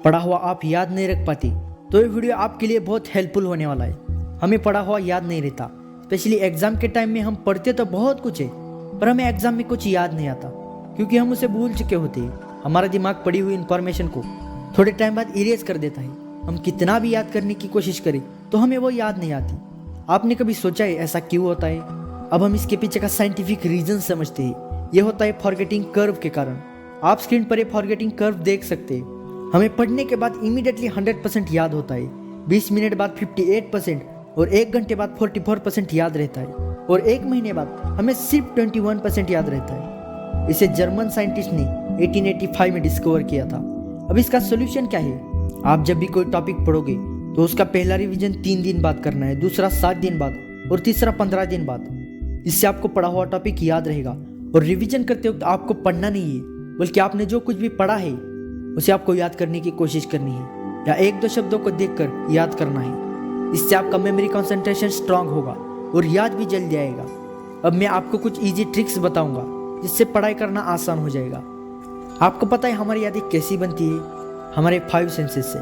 पढ़ा हुआ आप याद नहीं रख पाते तो ये वीडियो आपके लिए बहुत हेल्पफुल होने वाला है। हमें पढ़ा हुआ याद नहीं रहता, स्पेशली एग्जाम के टाइम में हम पढ़ते तो बहुत कुछ है पर हमें एग्जाम में कुछ याद नहीं आता क्योंकि हम उसे भूल चुके होते हैं। हमारा दिमाग पढ़ी हुई इन्फॉर्मेशन को थोड़े टाइम बाद इरेज कर देता है। हम कितना भी याद करने की कोशिश करें तो हमें वो याद नहीं आती। आपने कभी सोचा है ऐसा क्यों होता है? अब हम इसके पीछे का साइंटिफिक रीजन समझते हैं। ये होता है फॉरगेटिंग कर्व के कारण। आप स्क्रीन पर ये फॉरगेटिंग कर्व देख सकते हैं। हमें पढ़ने के बाद इमीडिएटली 100% याद होता है, 20 मिनट बाद 58% और 1 घंटे बाद 44% याद रहता है और 1 महीने बाद हमें सिर्फ 21% याद रहता है। इसे जर्मन साइंटिस्ट ने 1885 में डिस्कवर किया था। अब इसका सोल्यूशन क्या है? आप जब भी कोई टॉपिक पढ़ोगे तो उसका पहला रिवीजन 3 दिन बाद करना है, दूसरा 7 दिन बाद और तीसरा 15 दिन बाद। इससे आपको पढ़ा हुआ टॉपिक याद रहेगा। और रिवीजन करते वक्त आपको पढ़ना नहीं है बल्कि आपने जो कुछ भी पढ़ा है उसे आपको याद करने की कोशिश करनी है या 1-2 शब्दों को देखकर याद करना है। इससे आपका मेमोरी कंसंट्रेशन स्ट्रांग होगा और याद भी जल्दी आएगा। अब मैं आपको कुछ इजी ट्रिक्स बताऊंगा जिससे पढ़ाई करना आसान हो जाएगा। आपको पता है हमारी यादें कैसी बनती है? हमारे 5 सेंसेस से।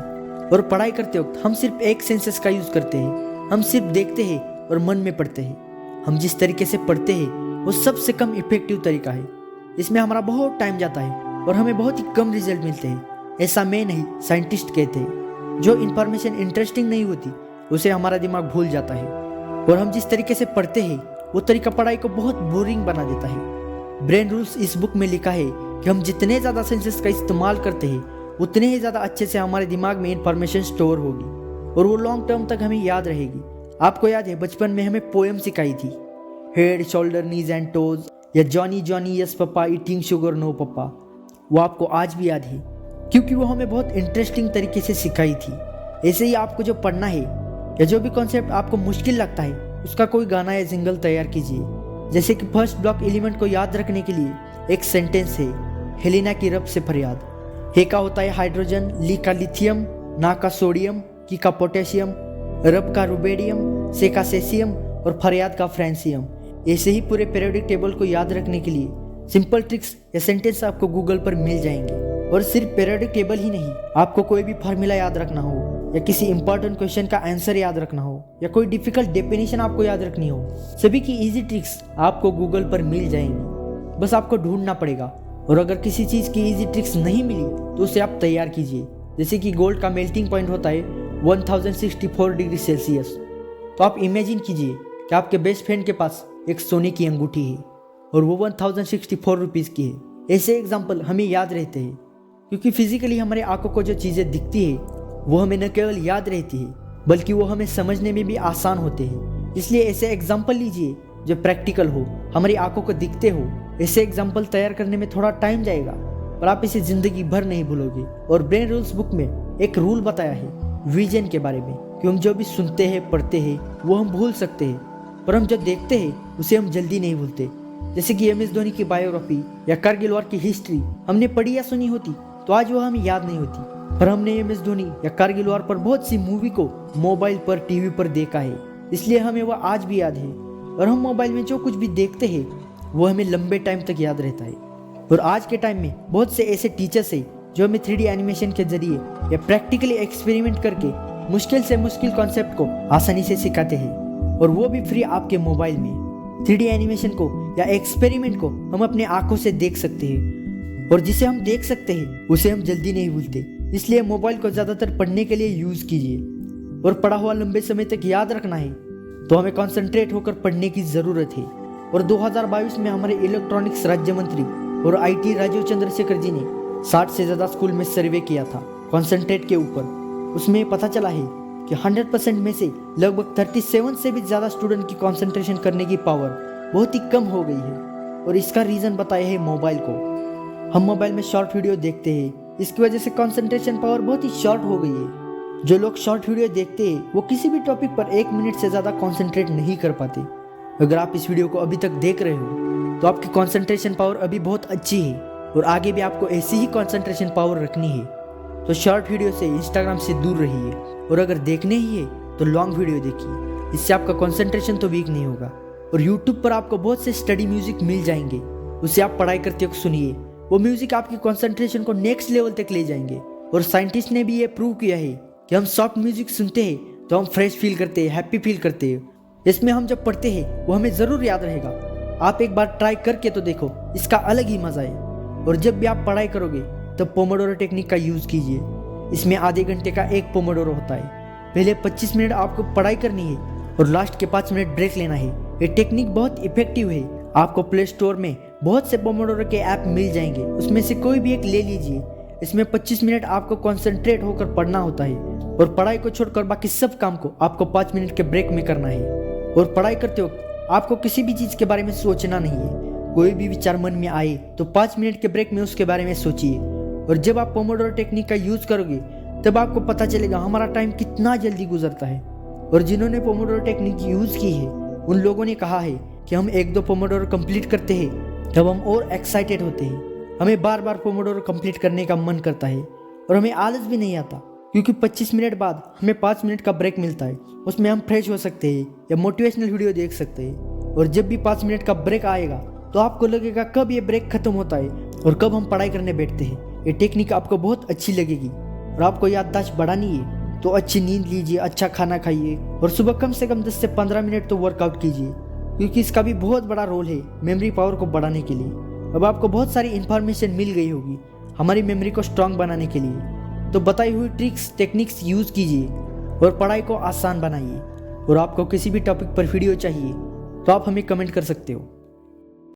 और पढ़ाई करते वक्त हम सिर्फ एक सेंसेस का यूज़ करते हैं। हम सिर्फ देखते हैं और मन में पढ़ते हैं। हम जिस तरीके से पढ़ते हैं वो सबसे कम इफेक्टिव तरीका है। इसमें हमारा बहुत टाइम जाता है और हमें बहुत ही कम रिजल्ट मिलते हैं। ऐसा मैं नहीं, साइंटिस्ट कहते हैं। जो इन्फॉर्मेशन इंटरेस्टिंग नहीं होती उसे हमारा दिमाग भूल जाता है और हम जिस तरीके से पढ़ते हैं वो तरीका पढ़ाई को बहुत बोरिंग बना देता है। ब्रेन रूल्स इस बुक में लिखा है कि हम जितने ज़्यादा सेंसेस का इस्तेमाल करते हैं उतने ही ज़्यादा अच्छे से हमारे दिमाग में इंफॉर्मेशन स्टोर होगी और वो लॉन्ग टर्म तक हमें याद रहेगी। आपको याद है बचपन में हमें पोएम सिखाई थी, head shoulder knees and toes या जॉनी जॉनी यस पप्पा ईटिंग शुगर नो पप्पा। वो आपको आज भी याद है क्योंकि वो हमें बहुत इंटरेस्टिंग तरीके से सिखाई थी। ऐसे ही आपको जो पढ़ना है या जो भी कॉन्सेप्ट आपको मुश्किल लगता है उसका कोई गाना या जिंगल तैयार कीजिए। जैसे कि फर्स्ट ब्लॉक एलिमेंट को याद रखने के लिए एक सेंटेंस है, हेलिना की रब से फरियाद। हे का होता है हाइड्रोजन, ली का लिथियम, ना का सोडियम, की का पोटेशियम, रब का रुबेडियम, से का सेसियम और फरियाद का फ्रेंसियम। ऐसे ही पूरे पीरियोडिक टेबल को याद रखने के लिए सिंपल ट्रिक्स या सेंटेंस आपको गूगल पर मिल जाएंगे। और सिर्फ पीरियोडिक टेबल ही नहीं, आपको कोई भी फार्मूला याद रखना हो या किसी इंपॉर्टेंट क्वेश्चन का आंसर याद रखना हो या कोई डिफिकल्ट डेफिनेशन आपको याद रखनी हो, सभी की इजी ट्रिक्स आपको गूगल पर मिल जाएंगी। बस आपको ढूंढना पड़ेगा। और अगर किसी चीज़ की इजी ट्रिक्स नहीं मिली तो उसे आप तैयार कीजिए। जैसे कि गोल्ड का मेल्टिंग पॉइंट होता है 1064 डिग्री सेल्सियस। तो आप इमेजिन कीजिए कि आपके बेस्ट फ्रेंड के पास एक सोने की अंगूठी है और वो 1064 रुपीज़ की है। ऐसे एग्जाम्पल हमें याद रहते हैं क्योंकि फिजिकली हमारे आंखों को जो चीज़ें दिखती है वो हमें न केवल याद रहती है बल्कि वो हमें समझने में भी आसान होते हैं। इसलिए ऐसे एग्जाम्पल लीजिए जो प्रैक्टिकल हो, हमारी आंखों को दिखते हो। ऐसे एग्जाम्पल तैयार करने में थोड़ा टाइम जाएगा पर आप इसे जिंदगी भर नहीं भूलोगे। और ब्रेन रूल्स बुक में एक रूल बताया है विजन के बारे में कि हम जो भी सुनते हैं पढ़ते हैं वो हम भूल सकते हैं पर हम जो देखते हैं उसे हम जल्दी नहीं भूलते। जैसे कि MS धोनी की बायोग्राफी या कारगिल वॉर की हिस्ट्री हमने पढ़ी या सुनी होती तो आज वो हमें याद नहीं होती, पर हमने MS धोनी या कारगिल वॉर पर बहुत सी मूवी को मोबाइल पर टीवी पर देखा है, इसलिए हमें वह आज भी याद है। और हम मोबाइल में जो कुछ भी देखते हैं वो हमें लंबे टाइम तक याद रहता है। और आज के टाइम में बहुत से ऐसे टीचर्स हैं जो हमें 3D एनिमेशन के जरिए या प्रैक्टिकली एक्सपेरिमेंट करके मुश्किल से मुश्किल कॉन्सेप्ट को आसानी से सिखाते हैं और वो भी फ्री आपके मोबाइल में। 3D एनिमेशन को या एक्सपेरिमेंट को हम अपने आंखों से देख सकते हैं और जिसे हम देख सकते हैं उसे हम जल्दी नहीं भूलते। इसलिए मोबाइल को ज़्यादातर पढ़ने के लिए यूज़ कीजिए। और पढ़ा हुआ लंबे समय तक याद रखना है तो हमें कॉन्सेंट्रेट होकर पढ़ने की ज़रूरत है। और 2022 में हमारे इलेक्ट्रॉनिक्स राज्य मंत्री और IT राजीव चंद्रशेखर जी ने 60 से ज़्यादा स्कूल में सर्वे किया था कॉन्सेंट्रेट के ऊपर। उसमें पता चला है कि 100% में से लगभग 37 से भी ज़्यादा स्टूडेंट की कॉन्सेंट्रेशन करने की पावर बहुत ही कम हो गई है। और इसका रीज़न बताया है मोबाइल को। हम मोबाइल में शॉर्ट वीडियो देखते हैं, इसकी वजह से कॉन्सेंट्रेशन पावर बहुत ही शॉर्ट हो गई है। जो लोग शॉर्ट वीडियो देखते हैं वो किसी भी टॉपिक पर 1 मिनट से ज़्यादा कॉन्सेंट्रेट नहीं कर पाते। अगर आप इस वीडियो को अभी तक देख रहे हो तो आपकी कॉन्सेंट्रेशन पावर अभी बहुत अच्छी है और आगे भी आपको ऐसी ही कॉन्सेंट्रेशन पावर रखनी है। तो शॉर्ट वीडियो से, इंस्टाग्राम से दूर रहिए और अगर देखने ही है तो लॉन्ग वीडियो देखिए। इससे आपका कॉन्सेंट्रेशन तो वीक नहीं होगा। और यूट्यूब पर आपको बहुत से स्टडी म्यूजिक मिल जाएंगे, उसे आप पढ़ाई करते वक्त सुनिए। वो म्यूजिक आपकी कॉन्सेंट्रेशन को नेक्स्ट लेवल तक ले जाएंगे। और साइंटिस्ट ने भी ये प्रूव किया है कि हम सॉफ्ट म्यूजिक सुनते हैं तो हम फ्रेश फील करते हैं, हैप्पी फील करते हैं। इसमें हम जब पढ़ते हैं वो हमें ज़रूर याद रहेगा। आप एक बार ट्राई करके तो देखो, इसका अलग ही मज़ा है। और जब भी आप पढ़ाई करोगे तब पोमोडोरो टेक्निक का यूज़ कीजिए। इसमें आधे घंटे का एक पोमोडोरो होता है। पहले 25 मिनट आपको पढ़ाई करनी है और लास्ट के 5 मिनट ब्रेक लेना है। ये टेक्निक बहुत इफेक्टिव है। आपको प्ले स्टोर में बहुत से पोमोडोरो के ऐप मिल जाएंगे, उसमें से कोई भी एक ले लीजिए। इसमें 25 मिनट आपको कंसंट्रेट होकर पढ़ना होता है और पढ़ाई को छोड़कर बाकी सब काम को आपको 5 मिनट के ब्रेक में करना है। और पढ़ाई करते वक्त आपको किसी भी चीज़ के बारे में सोचना नहीं है। कोई भी विचार मन में आए तो 5 मिनट के ब्रेक में उसके बारे में सोचिए। और जब आप पोमोडोरो टेक्निक का यूज़ करोगे तब आपको पता चलेगा हमारा टाइम कितना जल्दी गुजरता है। और जिन्होंने पोमोडोरो टेक्निक यूज़ की है उन लोगों ने कहा है कि हम 1-2 पोमोडोरो कंप्लीट करते हैं तब हम और एक्साइटेड होते हैं। हमें बार बार पोमोडोरो कंप्लीट करने का मन करता है और हमें आलस भी नहीं आता, क्योंकि 25 मिनट बाद हमें 5 मिनट का ब्रेक मिलता है। उसमें हम फ्रेश हो सकते हैं या मोटिवेशनल वीडियो देख सकते हैं। और जब भी 5 मिनट का ब्रेक आएगा तो आपको लगेगा कब ये ब्रेक खत्म होता है और कब हम पढ़ाई करने बैठते हैं। ये टेक्निक आपको बहुत अच्छी लगेगी। और आपको याददाश्त बढ़ानी है तो अच्छी नींद लीजिए, अच्छा खाना खाइए और सुबह कम से कम 10 से 15 मिनट तो वर्कआउट कीजिए, क्योंकि इसका भी बहुत बड़ा रोल है मेमोरी पावर को बढ़ाने के लिए। अब आपको बहुत सारी इन्फॉर्मेशन मिल गई होगी हमारी मेमोरी को स्ट्रांग बनाने के लिए। तो बताई हुई ट्रिक्स टेक्निक्स यूज़ कीजिए और पढ़ाई को आसान बनाइए। और आपको किसी भी टॉपिक पर वीडियो चाहिए तो आप हमें कमेंट कर सकते हो।